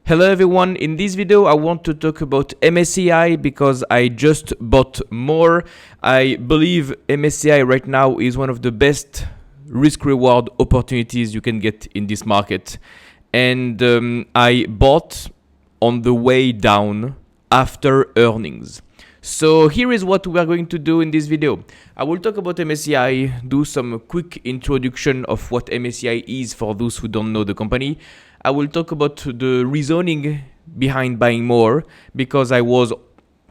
Hello everyone, in this video I want to talk about MSCI because I just bought more. I believe MSCI right now is one of the best risk-reward opportunities you can get in this market. And I bought on the way down after earnings. So here is what we are going to do in this video. I will talk about MSCI, do some quick introduction of what MSCI is for those who don't know the company. I will talk about the reasoning behind buying more because I was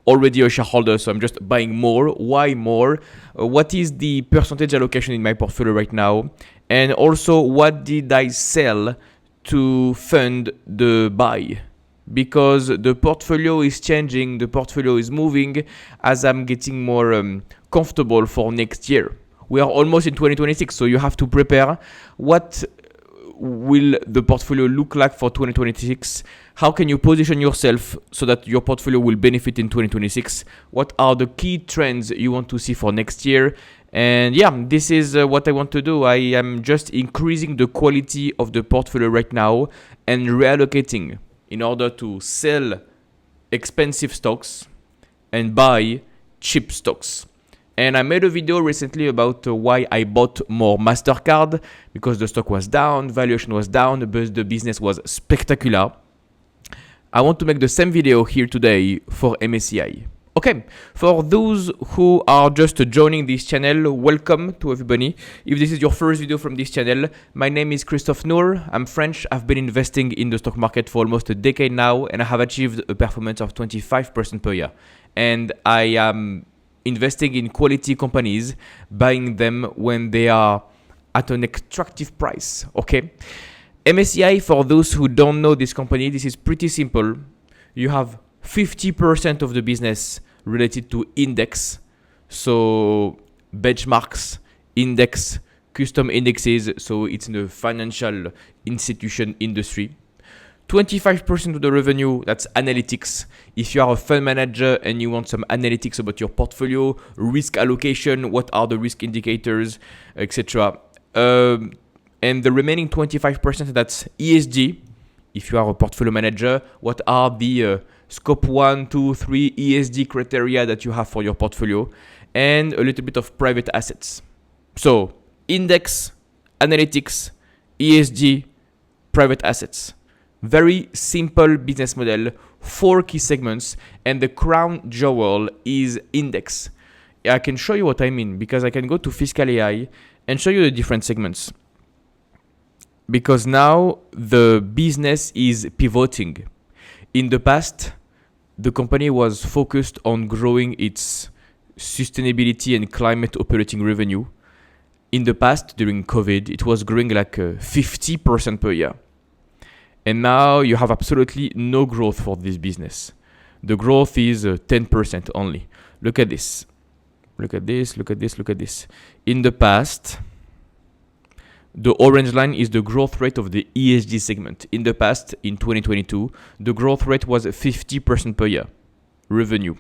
already a shareholder, so I'm just buying more. Why more? What is the percentage allocation in my portfolio right now? And also, what did I sell to fund the buy? Because the portfolio is changing, the portfolio is moving as I'm getting more comfortable for next year. We are almost in 2026, so you have to prepare. What will the portfolio look like for 2026? How can you position yourself so that your portfolio will benefit in 2026? What are the key trends you want to see for next year? And yeah, this is what I want to do. I am just increasing the quality of the portfolio right now and reallocating in order to sell expensive stocks and buy cheap stocks. And I made a video recently about why I bought more MasterCard because the stock was down, valuation was down, but the business was spectacular. I want to make the same video here today for MSCI. Okay, for those who are just joining this channel, welcome to everybody. If this is your first video from this channel, my name is Christophe Noor. I'm French. I've been investing in the stock market for almost a decade now, and I have achieved a performance of 25% per year. And I am investing in quality companies, buying them when they are at an attractive price, okay? MSCI, for those who don't know this company, this is pretty simple. You have 50% of the business related to index, so benchmarks, index, custom indexes, so it's in the financial institution industry. 25% of the revenue, that's analytics. If you are a fund manager and you want some analytics about your portfolio, risk allocation, what are the risk indicators, etc. And the remaining 25%, that's ESG. If you are a portfolio manager, what are the scope 1, 2, 3 ESG criteria that you have for your portfolio, and a little bit of private assets. So index, analytics, ESG, private assets. Very simple business model, 4 key segments, and the crown jewel is index. I can show you what I mean because I can go to Fiscal AI and show you the different segments. Because now the business is pivoting. In the past, the company was focused on growing its sustainability and climate operating revenue. In the past, during COVID, it was growing like 50% per year. And now you have absolutely no growth for this business. The growth is 10% only. Look at this. Look at this, look at this, look at this. In the past, the orange line is the growth rate of the ESG segment. In the past, in 2022, the growth rate was 50% per year, revenue.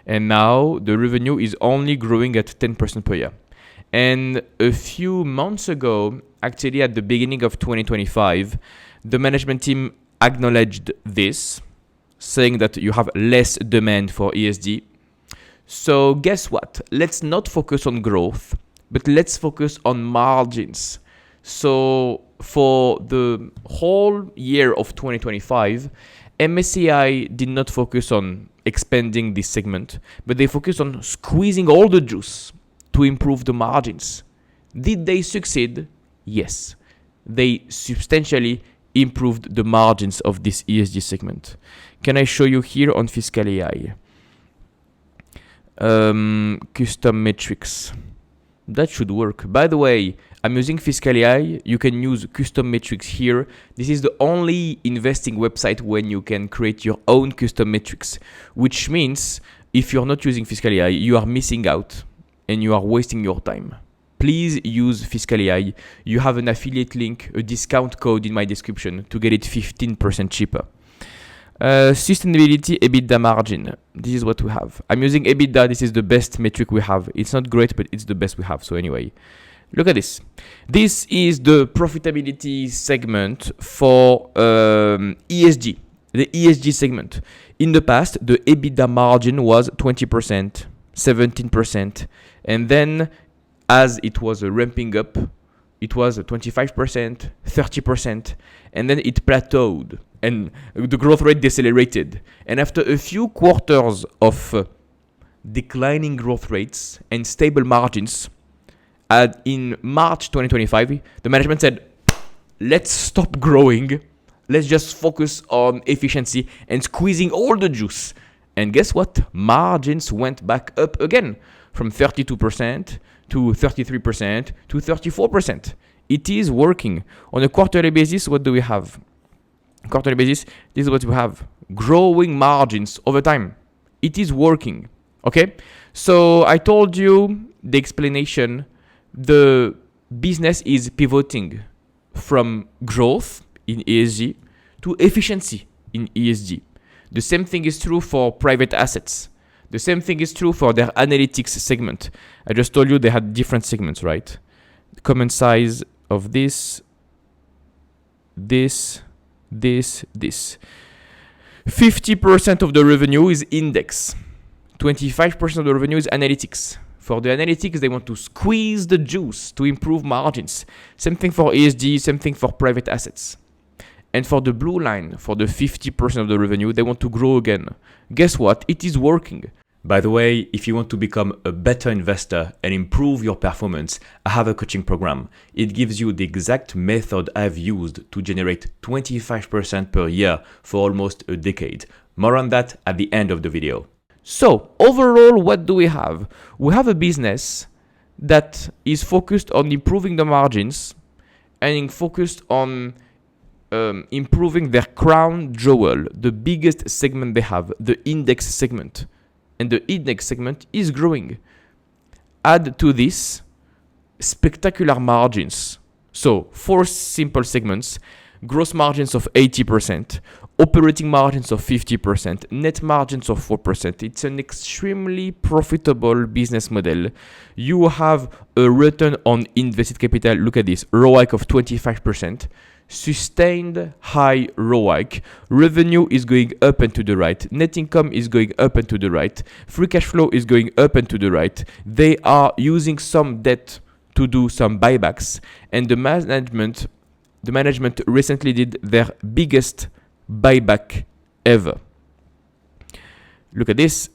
And now the revenue is only growing at 10% per year. And a few months ago, actually at the beginning of 2025, the management team acknowledged this, saying that you have less demand for ESG. So guess what? Let's not focus on growth, but let's focus on margins. So for the whole year of 2025, MSCI did not focus on expanding this segment, but they focused on squeezing all the juice to improve the margins. Did they succeed? Yes. They substantially improved the margins of this ESG segment. Can I show you here on Fiscal AI? Custom metrics. That should work. By the way, I'm using Fiscal AI. You can use custom metrics here. This is the only investing website when you can create your own custom metrics, which means if you're not using Fiscal AI, you are missing out and you are wasting your time. Please use Fiscal AI. You have an affiliate link, a discount code in my description to get it 15% cheaper. Sustainability EBITDA margin. This is what we have. I'm using EBITDA. This is the best metric we have. It's not great, but it's the best we have. So anyway, look at this. This is the profitability segment for ESG. the ESG segment. In the past, the EBITDA margin was 20%, 17%, and then as it was ramping up, it was 25%, 30%, and then it plateaued and the growth rate decelerated. And after a few quarters of declining growth rates and stable margins, in March 2025, the management said, let's stop growing. Let's just focus on efficiency and squeezing all the juice. And guess what? Margins went back up again from 32% to 33% to 34%. It is working. On a quarterly basis, what do we have? Quarterly basis, this is what we have. Growing margins over time. It is working. Okay? So I told you the explanation. The business is pivoting from growth in ESG to efficiency in ESG. The same thing is true for private assets. The same thing is true for their analytics segment. I just told you they had different segments, right? The common size of this. 50% of the revenue is index. 25% of the revenue is analytics. For the analytics, they want to squeeze the juice to improve margins. Same thing for ESG, same thing for private assets. And for the blue line, for the 50% of the revenue, they want to grow again. Guess what? It is working. By the way, if you want to become a better investor and improve your performance, I have a coaching program. It gives you the exact method I've used to generate 25% per year for almost a decade. More on that at the end of the video. So overall, what do we have? We have a business that is focused on improving the margins and focused on improving their crown jewel, the biggest segment they have, the index segment. And the index segment is growing. Add to this spectacular margins. So 4 simple segments, gross margins of 80%, operating margins of 50%, net margins of 4%. It's an extremely profitable business model. You have a return on invested capital. Look at this, ROIC of 25%. Sustained high ROIC. Revenue is going up and to the right. Net income is going up and to the right. Free cash flow is going up and to the right. They are using some debt to do some buybacks. And the management recently did their biggest buyback ever. Look at this.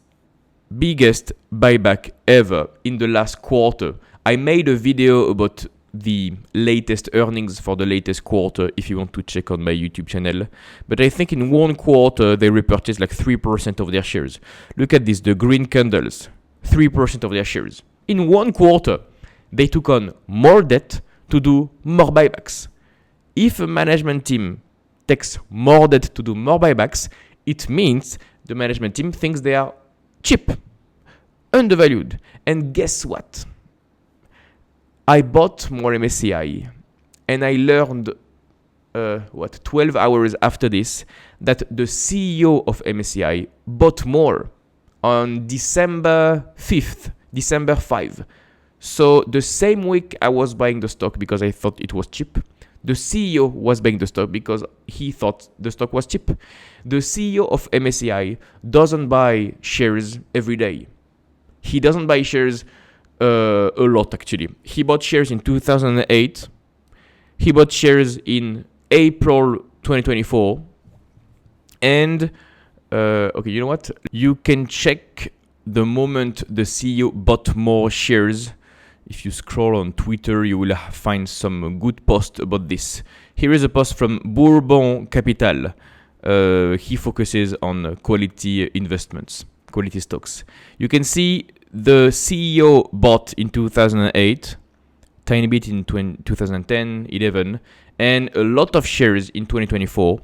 Biggest buyback ever in the last quarter. I made a video about the latest earnings for the latest quarter if you want to check on my YouTube channel. But I think in one quarter they repurchased like 3% of their shares. Look at this, the green candles, 3% of their shares. In one quarter, they took on more debt to do more buybacks. If a management team takes more debt to do more buybacks, it means the management team thinks they are cheap, undervalued. And guess what? I bought more MSCI and I learned 12 hours after this that the CEO of MSCI bought more on December 5th. So the same week I was buying the stock because I thought it was cheap. The CEO was buying the stock because he thought the stock was cheap. The CEO of MSCI doesn't buy shares every day. He doesn't buy shares a lot actually. He bought shares in 2008. He bought shares in April 2024. And okay, you know what? You can check the moment the CEO bought more shares. If you scroll on Twitter, you will find some good posts about this. Here is a post from Bourbon Capital. He focuses on quality investments, quality stocks. You can see the CEO bought in 2008, tiny bit in 2010, 11, and a lot of shares in 2024,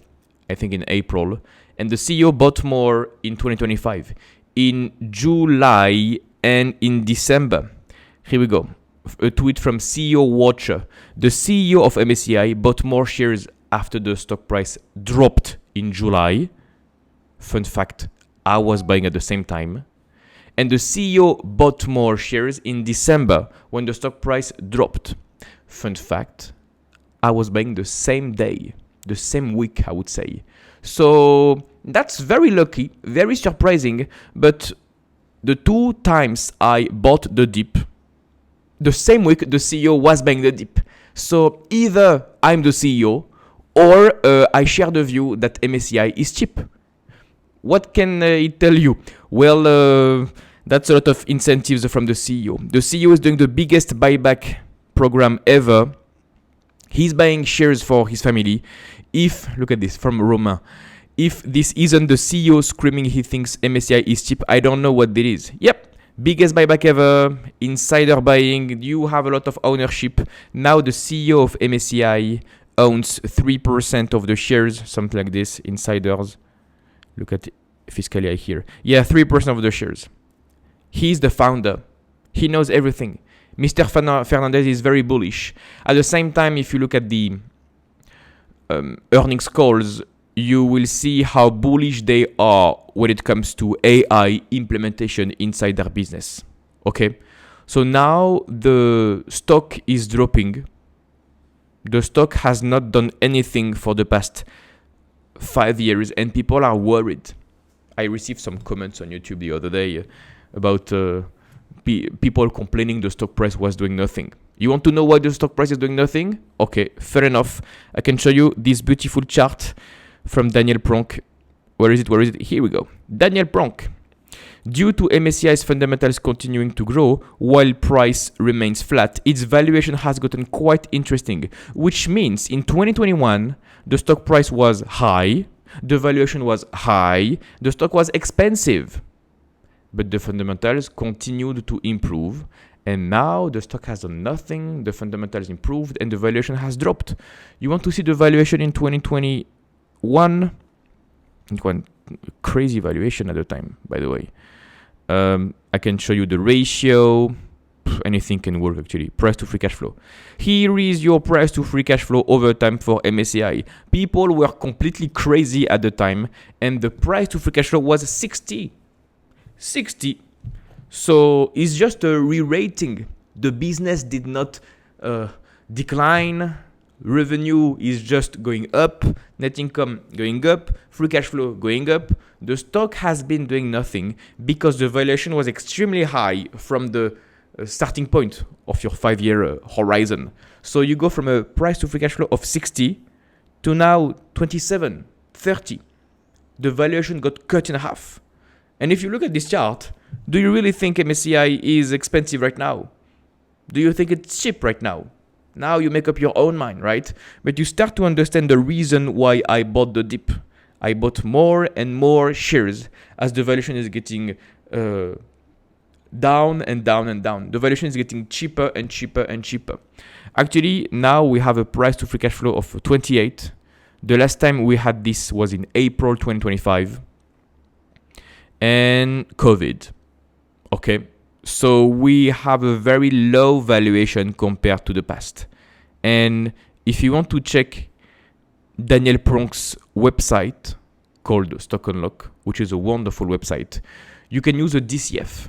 I think in April. And the CEO bought more in 2025, in July and in December. Here we go. A tweet from CEO Watcher. The CEO of MSCI bought more shares after the stock price dropped in July. Fun fact, I was buying at the same time. And the CEO bought more shares in December when the stock price dropped. Fun fact, I was buying the same day, the same week, I would say. So that's very lucky, very surprising. But the 2 times I bought the dip, the same week the CEO was buying the dip. So either I'm the CEO or I share the view that MSCI is cheap. What can it tell you? Well, that's a lot of incentives from the CEO. The CEO is doing the biggest buyback program ever. He's buying shares for his family. Look at this from Romain. If this isn't the CEO screaming he thinks MSCI is cheap, I don't know what that is. Yep, biggest buyback ever, insider buying, you have a lot of ownership. Now the CEO of MSCI owns 3% of the shares, something like this, insiders. Look at Fiscalia here. Yeah, 3% of the shares. He's the founder. He knows everything. Mr. Fernandez is very bullish. At the same time, if you look at the earnings calls, you will see how bullish they are when it comes to AI implementation inside their business. Okay? So now the stock is dropping. The stock has not done anything for the past 5 years and people are worried. I received some comments on YouTube the other day about people complaining the stock price was doing nothing. You want to know why the stock price is doing nothing? Okay, fair enough. I can show you this beautiful chart from Daniel Pronk. Where is it? Here we go. Daniel Pronk. Due to MSCI's fundamentals continuing to grow while price remains flat, its valuation has gotten quite interesting, which means in 2021, the stock price was high, the valuation was high, the stock was expensive, but the fundamentals continued to improve, and now the stock has done nothing, the fundamentals improved, and the valuation has dropped. You want to see the valuation in 2021? It went crazy valuation at the time, by the way. I can show you the ratio. Anything can work actually. Price to free cash flow. Here is your price to free cash flow over time for MSCI. People were completely crazy at the time, and the price to free cash flow was 60. So it's just a re-rating. The business did not decline. Revenue is just going up, net income going up, free cash flow going up. The stock has been doing nothing because the valuation was extremely high from the starting point of your 5-year horizon. So you go from a price to free cash flow of 60 to now 27, 30. The valuation got cut in half. And if you look at this chart, do you really think MSCI is expensive right now? Do you think it's cheap right now? Now you make up your own mind, right? But you start to understand the reason why I bought the dip. I bought more and more shares as the valuation is getting down and down and down. The valuation is getting cheaper and cheaper and cheaper. Actually, now we have a price to free cash flow of 28. The last time we had this was in April 2025. And COVID. Okay. So we have a very low valuation compared to the past. And if you want to check Daniel Pronk's website called Stock Unlock, which is a wonderful website, you can use a DCF.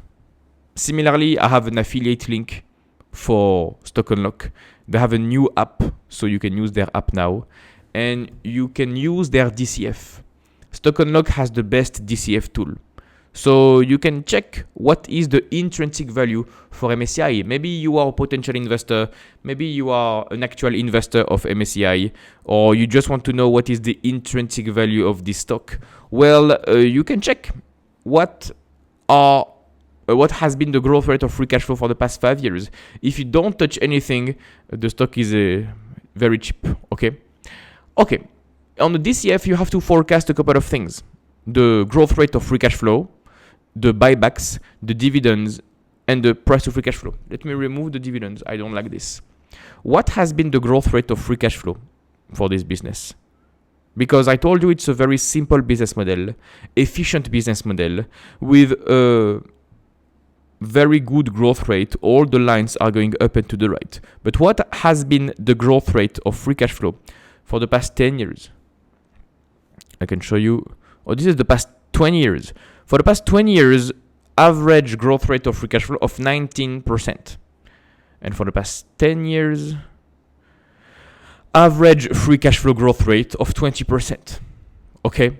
Similarly, I have an affiliate link for Stock Unlock. They have a new app, so you can use their app now. And you can use their DCF. Stock Unlock has the best DCF tool. So you can check what is the intrinsic value for MSCI. Maybe you are a potential investor. Maybe you are an actual investor of MSCI. Or you just want to know what is the intrinsic value of this stock. Well, you can check what has been the growth rate of free cash flow for the past 5 years. If you don't touch anything, the stock is very cheap. Okay. On the DCF, you have to forecast a couple of things. The growth rate of free cash flow, the buybacks, the dividends, and the price to free cash flow. Let me remove the dividends. I don't like this. What has been the growth rate of free cash flow for this business? Because I told you it's a very simple business model, efficient business model with a very good growth rate. All the lines are going up and to the right. But what has been the growth rate of free cash flow for the past 10 years? I can show you. This is the past 20 years. For the past 20 years, average growth rate of free cash flow of 19%. And for the past 10 years, average free cash flow growth rate of 20%. Okay,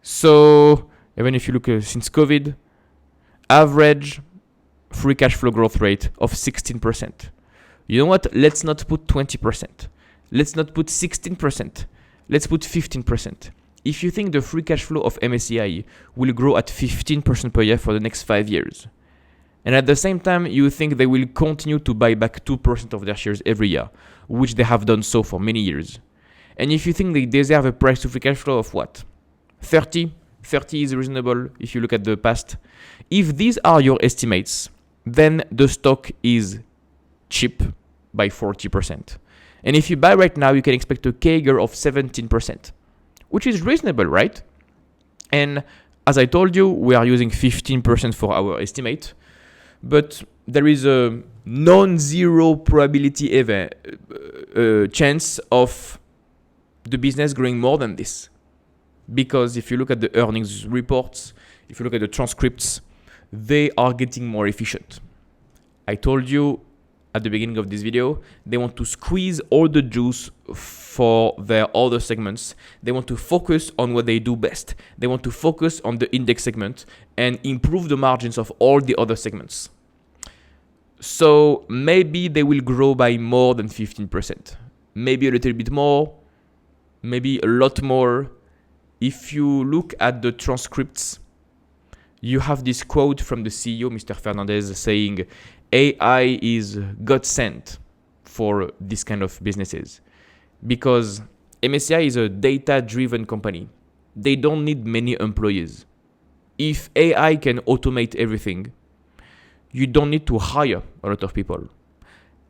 so even if you look since COVID, average free cash flow growth rate of 16%. You know what? Let's not put 20%. Let's not put 16%. Let's put 15%. If you think the free cash flow of MSCI will grow at 15% per year for the next 5 years, and at the same time you think they will continue to buy back 2% of their shares every year, which they have done so for many years, and if you think they deserve a price to free cash flow of what? 30? 30 is reasonable if you look at the past. If these are your estimates, then the stock is cheap by 40%. And if you buy right now, you can expect a CAGR of 17%, which is reasonable, right? And as I told you, we are using 15% for our estimate, but there is a non-zero probability chance of the business growing more than this. Because if you look at the earnings reports, if you look at the transcripts, they are getting more efficient. I told you at the beginning of this video, they want to squeeze all the juice for their other segments. They want to focus on what they do best. They want to focus on the index segment and improve the margins of all the other segments. So maybe they will grow by more than 15%. Maybe a little bit more, maybe a lot more. If you look at the transcripts, you have this quote from the CEO, Mr. Fernandez, saying, AI is God sent for this kind of businesses because MSCI is a data-driven company. They don't need many employees. If AI can automate everything, you don't need to hire a lot of people.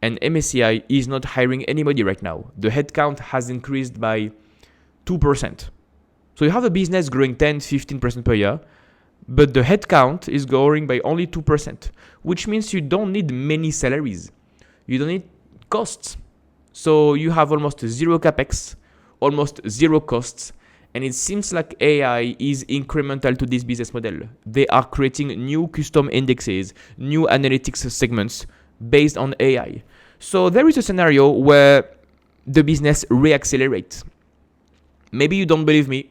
And MSCI is not hiring anybody right now. The headcount has increased by 2%. So you have a business growing 10-15% per year, but the headcount is growing by only 2%, which means you don't need many salaries. You don't need costs. So you have almost zero capex, almost zero costs, and it seems like AI is incremental to this business model. They are creating new custom indexes, new analytics segments based on AI. So there is a scenario where the business reaccelerates. Maybe you don't believe me.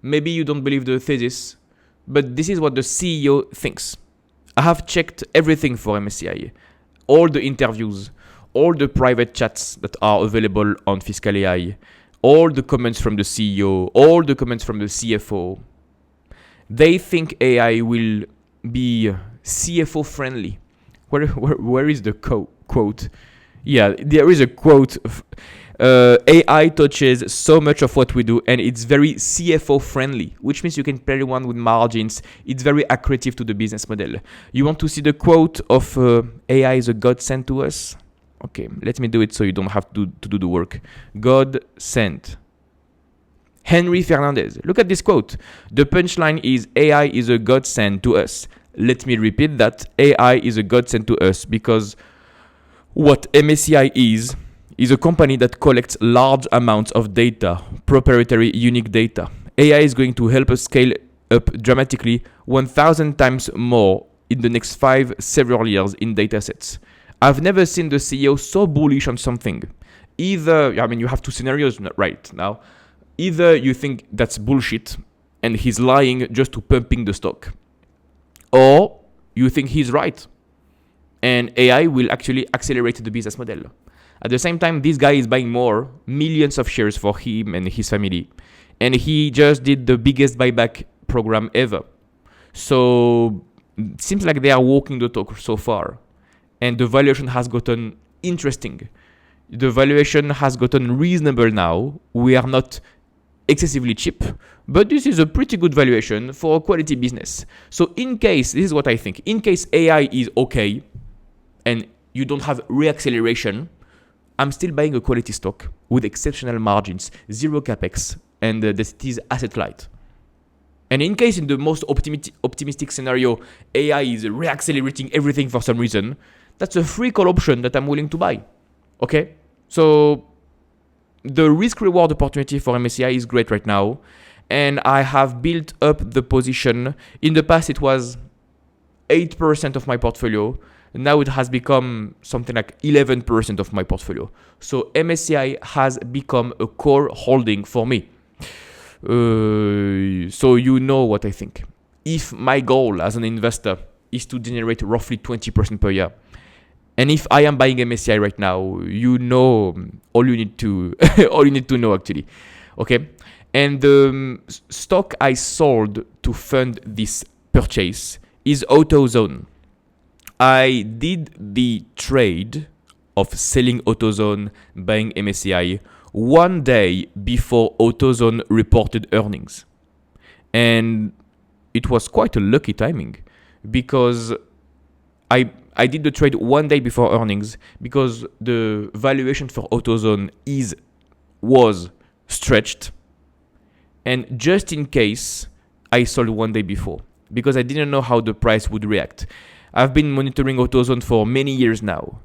Maybe you don't believe the thesis. But this is what the CEO thinks. I have checked everything for MSCI, all the interviews, all the private chats that are available on Fiscal AI, all the comments from the CEO, all the comments from the CFO. They think AI will be CFO friendly. Where is the quote? Yeah, there is a quote. AI touches so much of what we do and it's very CFO friendly, which means you can play one with margins. It's very accretive to the business model. You want to see the quote of AI is a God sent to us? Okay, let me do it so you don't have to do the work. God sent. Henry Fernandez. Look at this quote. The punchline is AI is a God sent to us. Let me repeat that. AI is a God sent to us because what MSCI is a company that collects large amounts of data, proprietary unique data. AI is going to help us scale up dramatically 1,000 times more in the next several years in data sets. I've never seen the CEO so bullish on something. Either, you have two scenarios right now. Either you think that's bullshit and he's lying just to pumping the stock, or you think he's right and AI will actually accelerate the business model. At the same time, this guy is buying millions of shares for him and his family. And he just did the biggest buyback program ever. So it seems like they are walking the talk so far. And the valuation has gotten interesting. The valuation has gotten reasonable now. We are not excessively cheap, but this is a pretty good valuation for a quality business. So in case, this is what I think, in case AI is okay and you don't have reacceleration, I'm still buying a quality stock with exceptional margins, zero capex, and that it is asset light. And in case in the most optimistic scenario, AI is reaccelerating everything for some reason, that's a free call option that I'm willing to buy. Okay? So the risk reward opportunity for MSCI is great right now. And I have built up the position. In the past, it was 8% of my portfolio. Now it has become something like 11% of my portfolio. So MSCI has become a core holding for me. So you know what I think. If my goal as an investor is to generate roughly 20% per year, and if I am buying MSCI right now, you know all you need to all you need to know actually. Okay, and the stock I sold to fund this purchase is AutoZone. I did the trade of selling AutoZone, buying MSCI one day before AutoZone reported earnings. And it was quite a lucky timing because I did the trade one day before earnings because the valuation for AutoZone was stretched. And just in case, I sold one day before because I didn't know how the price would react. I've been monitoring AutoZone for many years now.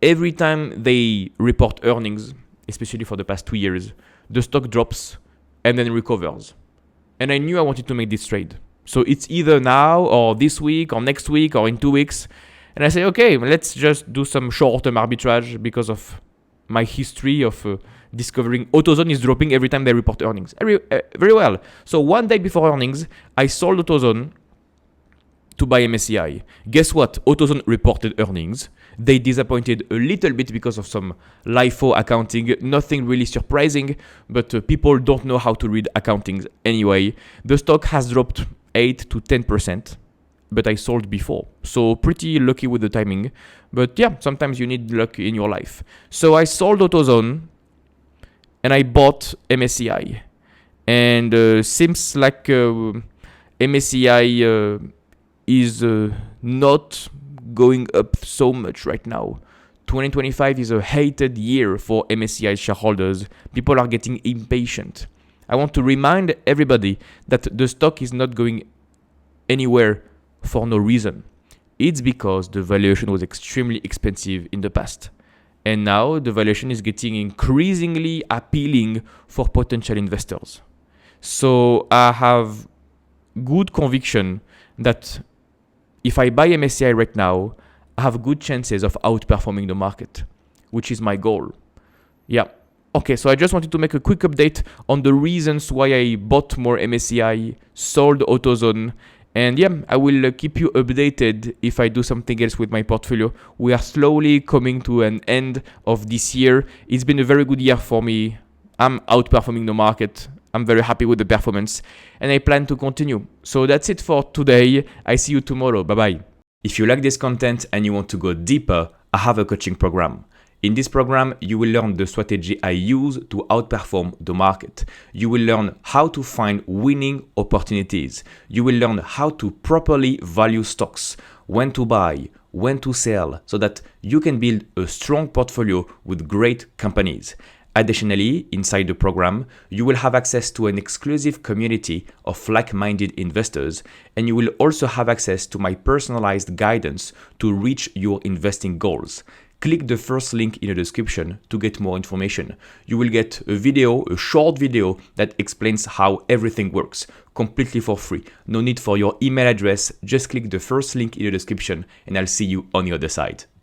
Every time they report earnings, especially for the past 2 years, the stock drops and then recovers. And I knew I wanted to make this trade. So it's either now or this week or next week or in 2 weeks. And I say, okay, let's just do some short-term arbitrage because of my history of discovering AutoZone is dropping every time they report earnings. Very well. So one day before earnings, I sold AutoZone to buy MSCI. Guess what? AutoZone reported earnings. They disappointed a little bit because of some LIFO accounting. Nothing really surprising, but people don't know how to read accounting anyway. The stock has dropped 8 to 10%, but I sold before. So pretty lucky with the timing. But yeah, sometimes you need luck in your life. So I sold AutoZone and I bought MSCI. And seems like MSCI is not going up so much right now. 2025 is a hated year for MSCI shareholders. People are getting impatient. I want to remind everybody that the stock is not going anywhere for no reason. It's because the valuation was extremely expensive in the past. And now the valuation is getting increasingly appealing for potential investors. So I have good conviction that if I buy MSCI right now, I have good chances of outperforming the market, which is my goal. Yeah. Okay, so I just wanted to make a quick update on the reasons why I bought more MSCI, sold AutoZone, and yeah, I will keep you updated if I do something else with my portfolio. We are slowly coming to an end of this year. It's been a very good year for me. I'm outperforming the market. I'm very happy with the performance and I plan to continue. So that's it for today. I see you tomorrow. Bye-bye. If you like this content and you want to go deeper, I have a coaching program. In this program, you will learn the strategy I use to outperform the market. You will learn how to find winning opportunities. You will learn how to properly value stocks, when to buy, when to sell, so that you can build a strong portfolio with great companies. Additionally, inside the program, you will have access to an exclusive community of like-minded investors, and you will also have access to my personalized guidance to reach your investing goals. Click the first link in the description to get more information. You will get a short video that explains how everything works, completely for free. No need for your email address, just click the first link in the description and I'll see you on the other side.